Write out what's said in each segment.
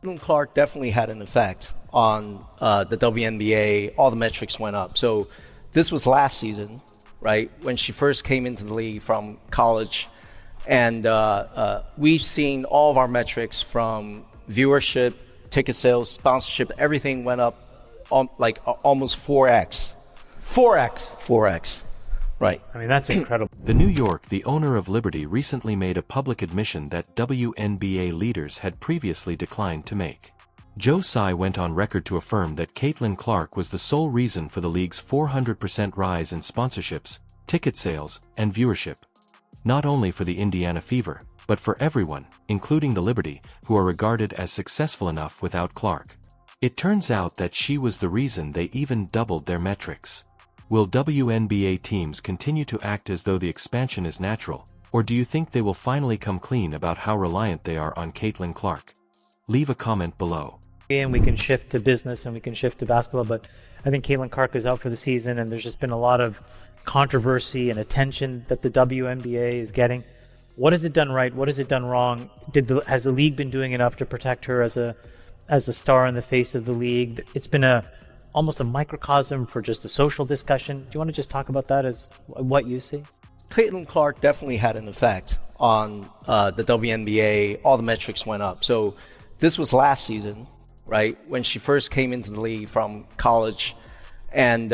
Caitlin Clark definitely had an effect on the WNBA. All the metrics went up. So this was last season, right, when she first came into the league from college. And we've seen all of our metrics from viewership, ticket sales, sponsorship, everything went up almost 4x. 4x. 4x. Right. I mean, that's incredible. The New York, the owner of Liberty, recently made a public admission that WNBA leaders had previously declined to make. Joe Tsai went on record to affirm that Caitlin Clark was the sole reason for the league's 400% rise in sponsorships, ticket sales, and viewership. Not only for the Indiana Fever, but for everyone, including the Liberty, who are regarded as successful enough without Clark. It turns out that she was the reason they even doubled their metrics. Will WNBA teams continue to act as though the expansion is natural, or do you think they will finally come clean about how reliant they are on Caitlin Clark? Leave a comment below. And we can shift to business and we can shift to basketball, but I think Caitlin Clark is out for the season, and there's just been a lot of controversy and attention that the WNBA is getting. What has it done right? What has it done wrong? Has the league been doing enough to protect her as a star in the face of the league? It's been almost a microcosm for just a social discussion. Do you want to just talk about that as what you see? Caitlin Clark definitely had an effect on the WNBA. All the metrics went up. So this was last season, right, when she first came into the league from college. And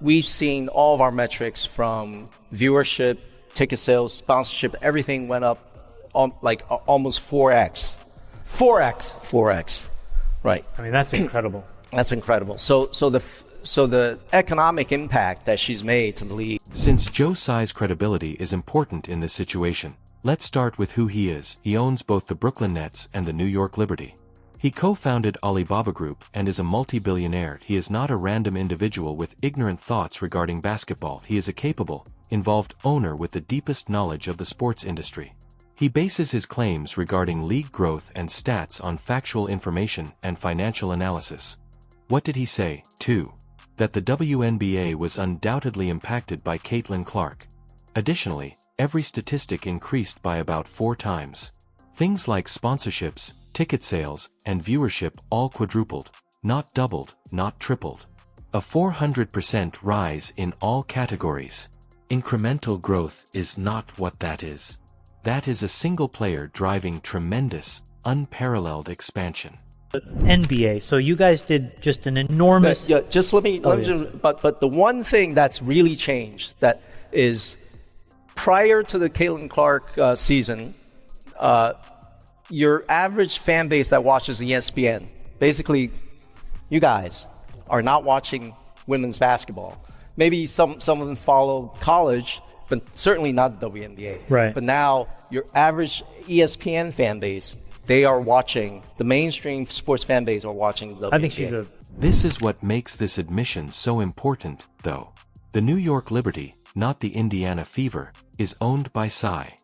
we've seen all of our metrics from viewership, ticket sales, sponsorship, everything went up almost 4x. 4x. 4x. Right. I mean, that's incredible. That's incredible. So the economic impact that she's made to the league. Since Joe Tsai's credibility is important in this situation, let's start with who he is. He owns both the Brooklyn Nets and the New York Liberty. He co-founded Alibaba Group and is a multi-billionaire. He is not a random individual with ignorant thoughts regarding basketball. He is a capable, involved owner with the deepest knowledge of the sports industry. He bases his claims regarding league growth and stats on factual information and financial analysis. What did he say, too? That the WNBA was undoubtedly impacted by Caitlin Clark. Additionally, every statistic increased by about 4 times. Things like sponsorships, ticket sales, and viewership all quadrupled, not doubled, not tripled. A 400% rise in all categories. Incremental growth is not what that is. That is a single player driving tremendous, unparalleled expansion. NBA. So you guys did just an enormous. Yeah, just let me just, but the one thing that's really changed that is prior to the Caitlin Clark season, your average fan base that watches ESPN, basically, you guys are not watching women's basketball. Maybe some of them follow college, but certainly not the WNBA. Right. But now your average ESPN fan base, they are watching, the mainstream sports fan base are watching the WNBA. I think she's a... This is what makes this admission so important, though. The New York Liberty, not the Indiana Fever, is owned by Tsai.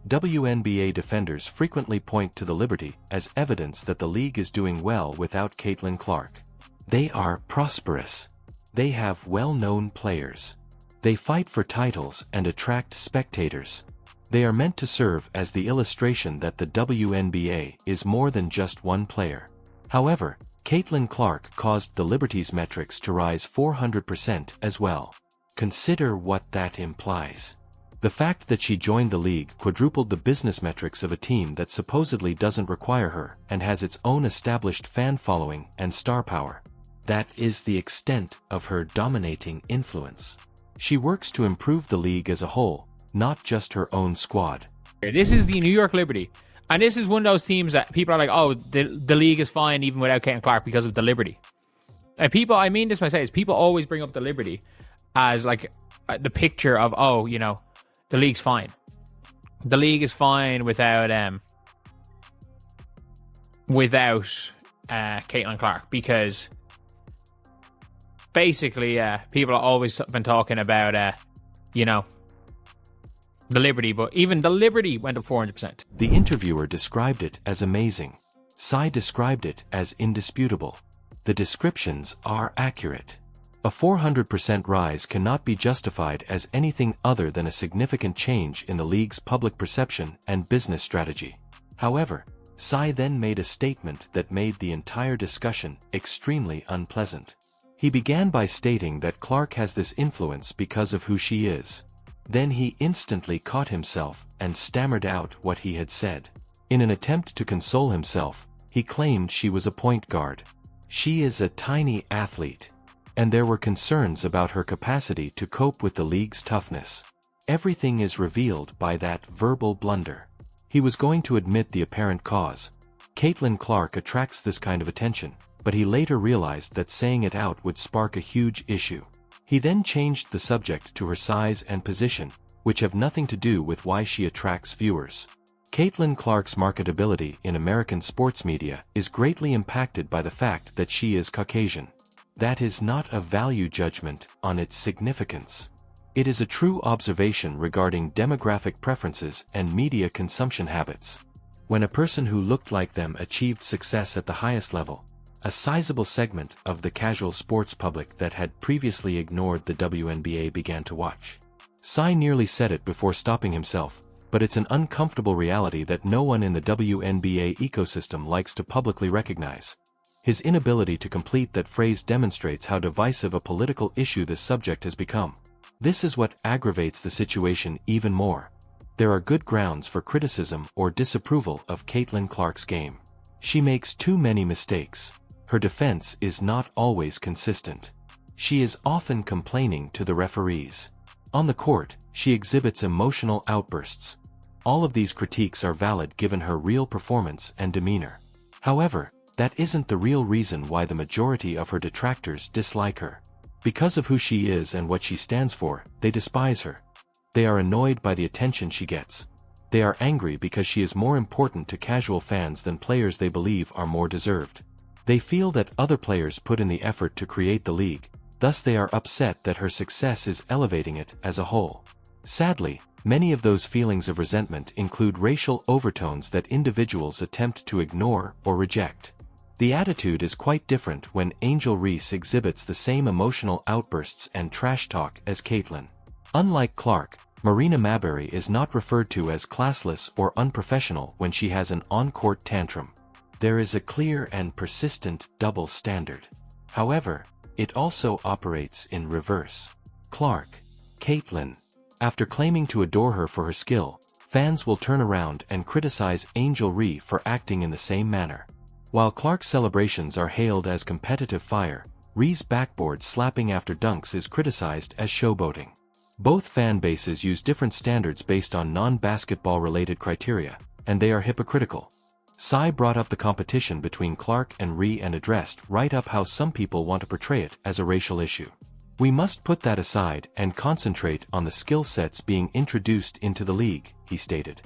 WNBA defenders frequently point to the Liberty as evidence that the league is doing well without Caitlin Clark. They are prosperous. They have well-known players. They fight for titles and attract spectators. They are meant to serve as the illustration that the WNBA is more than just one player. However, Caitlin Clark caused the Liberty's metrics to rise 400% as well. Consider what that implies. The fact that she joined the league quadrupled the business metrics of a team that supposedly doesn't require her and has its own established fan following and star power. That is the extent of her dominating influence. She works to improve the league as a whole, not just her own squad. This is the New York Liberty. And this is one of those teams that people are like, oh, the league is fine even without Caitlin Clark because of the Liberty. People, I mean this when I say this, people always bring up the Liberty as like the picture of, oh, you know, the league's fine. The league is fine without Caitlin Clark, because basically people have always been talking about, you know, the Liberty, but even the Liberty went up 400%. The interviewer described it as amazing. Tsai described it as indisputable. The descriptions are accurate. A 400% rise cannot be justified as anything other than a significant change in the league's public perception and business strategy. However, Sai then made a statement that made the entire discussion extremely unpleasant. He began by stating that Clark has this influence because of who she is. Then he instantly caught himself and stammered out what he had said. In an attempt to console himself, he claimed she was a point guard. She is a tiny athlete, and there were concerns about her capacity to cope with the league's toughness. Everything is revealed by that verbal blunder. He was going to admit the apparent cause. Caitlin Clark attracts this kind of attention, but he later realized that saying it out would spark a huge issue. He then changed the subject to her size and position, which have nothing to do with why she attracts viewers. Caitlin Clark's marketability in American sports media is greatly impacted by the fact that she is Caucasian. That is not a value judgment on its significance. It is a true observation regarding demographic preferences and media consumption habits. When a person who looked like them achieved success at the highest level, a sizable segment of the casual sports public that had previously ignored the WNBA began to watch. Sai nearly said it before stopping himself, but it's an uncomfortable reality that no one in the WNBA ecosystem likes to publicly recognize. His inability to complete that phrase demonstrates how divisive a political issue this subject has become. This is what aggravates the situation even more. There are good grounds for criticism or disapproval of Caitlin Clark's game. She makes too many mistakes. Her defense is not always consistent. She is often complaining to the referees. On the court, she exhibits emotional outbursts. All of these critiques are valid given her real performance and demeanor. However, that isn't the real reason why the majority of her detractors dislike her. Because of who she is and what she stands for, they despise her. They are annoyed by the attention she gets. They are angry because she is more important to casual fans than players they believe are more deserved. They feel that other players put in the effort to create the league, thus they are upset that her success is elevating it as a whole. Sadly, many of those feelings of resentment include racial overtones that individuals attempt to ignore or reject. The attitude is quite different when Angel Reese exhibits the same emotional outbursts and trash talk as Caitlin. Unlike Clark, Marina Maberry is not referred to as classless or unprofessional when she has an on-court tantrum. There is a clear and persistent double standard. However, it also operates in reverse. Caitlin. After claiming to adore her for her skill, fans will turn around and criticize Angel Reese for acting in the same manner. While Clark's celebrations are hailed as competitive fire, Reese's backboard slapping after dunks is criticized as showboating. Both fan bases use different standards based on non-basketball related criteria, and they are hypocritical. Sai brought up the competition between Clark and Ree and addressed right up how some people want to portray it as a racial issue. We must put that aside and concentrate on the skill sets being introduced into the league, he stated.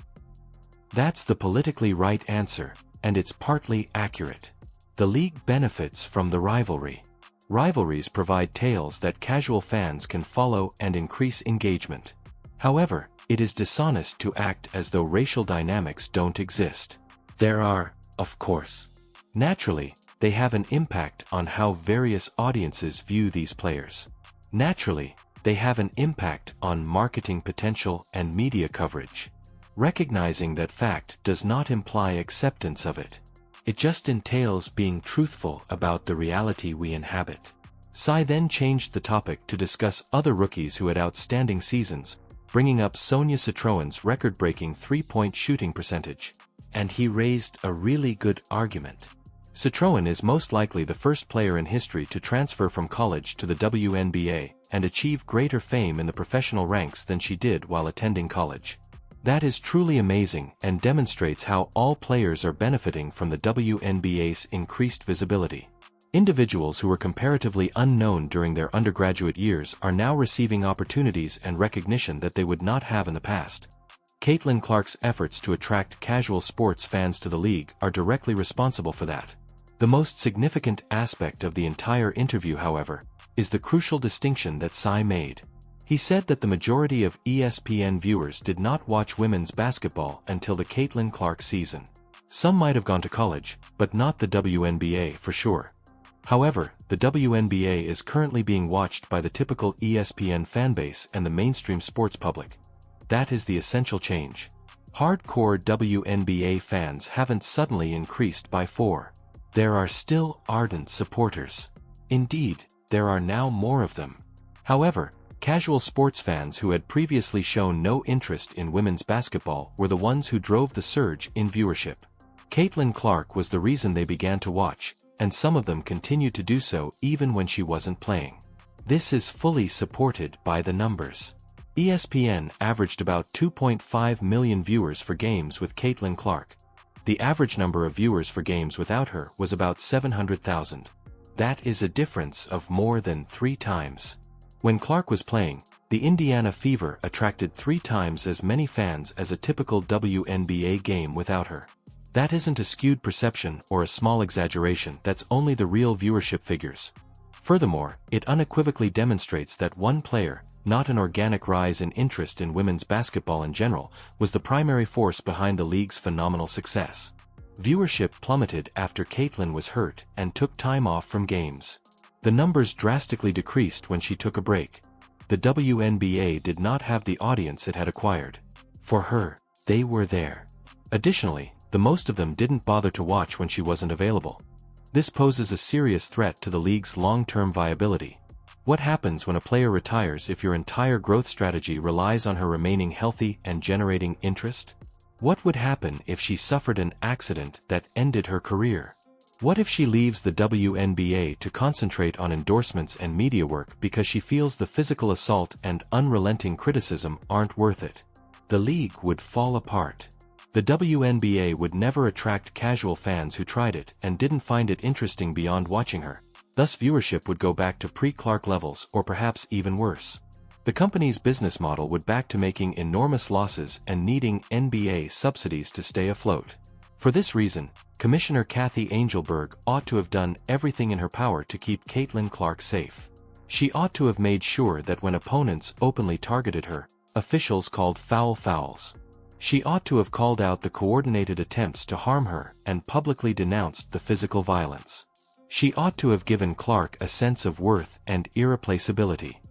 That's the politically right answer, and it's partly accurate. The league benefits from the rivalry. Rivalries provide tales that casual fans can follow and increase engagement. However, it is dishonest to act as though racial dynamics don't exist. There are, of course. Naturally, they have an impact on how various audiences view these players. Naturally, they have an impact on marketing potential and media coverage. Recognizing that fact does not imply acceptance of it. It just entails being truthful about the reality we inhabit. Sai then changed the topic to discuss other rookies who had outstanding seasons, bringing up Sonia Citroen's record-breaking three-point shooting percentage. And he raised a really good argument. Citroen is most likely the first player in history to transfer from college to the WNBA and achieve greater fame in the professional ranks than she did while attending college. That is truly amazing and demonstrates how all players are benefiting from the WNBA's increased visibility. Individuals who were comparatively unknown during their undergraduate years are now receiving opportunities and recognition that they would not have in the past. Caitlin Clark's efforts to attract casual sports fans to the league are directly responsible for that. The most significant aspect of the entire interview, however, is the crucial distinction that Sai made. He said that the majority of ESPN viewers did not watch women's basketball until the Caitlin Clark season. Some might have gone to college, but not the WNBA for sure. However, the WNBA is currently being watched by the typical ESPN fanbase and the mainstream sports public. That is the essential change. Hardcore WNBA fans haven't suddenly increased by 4. There are still ardent supporters. Indeed, there are now more of them. However, casual sports fans who had previously shown no interest in women's basketball were the ones who drove the surge in viewership. Caitlin Clark was the reason they began to watch, and some of them continued to do so even when she wasn't playing. This is fully supported by the numbers. ESPN averaged about 2.5 million viewers for games with Caitlin Clark. The average number of viewers for games without her was about 700,000. That is a difference of more than 3 times. When Clark was playing, the Indiana Fever attracted 3 times as many fans as a typical WNBA game without her. That isn't a skewed perception or a small exaggeration, that's only the real viewership figures. Furthermore, it unequivocally demonstrates that one player, not an organic rise in interest in women's basketball in general, was the primary force behind the league's phenomenal success. Viewership plummeted after Caitlin was hurt and took time off from games. The numbers drastically decreased when she took a break. The WNBA did not have the audience it had acquired. For her, they were there. Additionally, the most of them didn't bother to watch when she wasn't available. This poses a serious threat to the league's long-term viability. What happens when a player retires if your entire growth strategy relies on her remaining healthy and generating interest? What would happen if she suffered an accident that ended her career? What if she leaves the WNBA to concentrate on endorsements and media work because she feels the physical assault and unrelenting criticism aren't worth it? The league would fall apart. The WNBA would never attract casual fans who tried it and didn't find it interesting beyond watching her. Thus viewership would go back to pre-Clark levels or perhaps even worse. The company's business model would back to making enormous losses and needing NBA subsidies to stay afloat. For this reason, Commissioner Kathy Angelberg ought to have done everything in her power to keep Caitlin Clark safe. She ought to have made sure that when opponents openly targeted her, officials called foul fouls. She ought to have called out the coordinated attempts to harm her and publicly denounced the physical violence. She ought to have given Clark a sense of worth and irreplaceability.